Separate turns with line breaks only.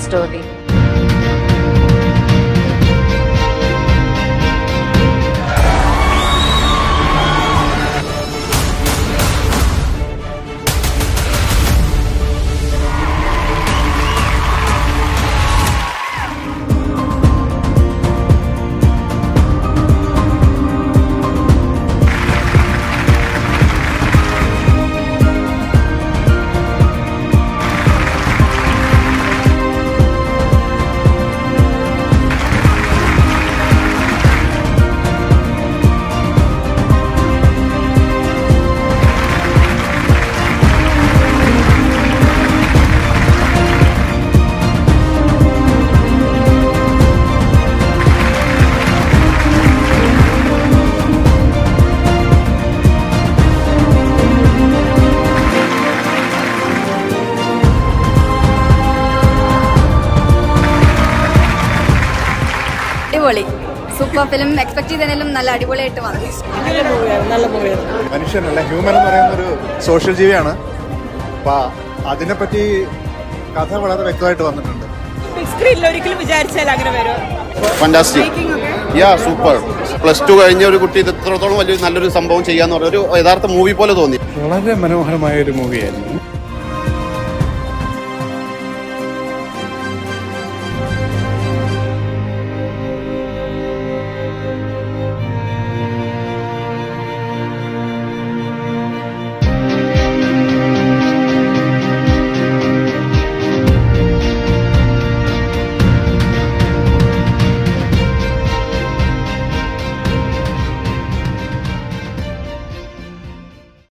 story.
Super film expect ചെയ്തതിലും നല്ല അടിപൊളിയായിട്ട് വന്നു.
മനുഷ്യനല്ല, ഹ്യൂമൻ എന്ന് പറയുന്ന ഒരു സോഷ്യൽ ജീവിയാണ്. അപ്പൊ അതിനെപ്പറ്റി കഥ വളരെ വ്യക്തമായിട്ട് വന്നിട്ടുണ്ട്.
ഒരിക്കലും വിചാരിച്ചാൽ അങ്ങനെ വരും.
സൂപ്പർ. +2 കഴിഞ്ഞ ഒരു കുട്ടി ഇത് ഇത്രത്തോളം വലിയ നല്ലൊരു സംഭവം ചെയ്യാന്ന് പറഞ്ഞ ഒരു യഥാർത്ഥ മൂവി പോലെ തോന്നി.
വളരെ മനോഹരമായ ഒരു മൂവിയായിരുന്നു.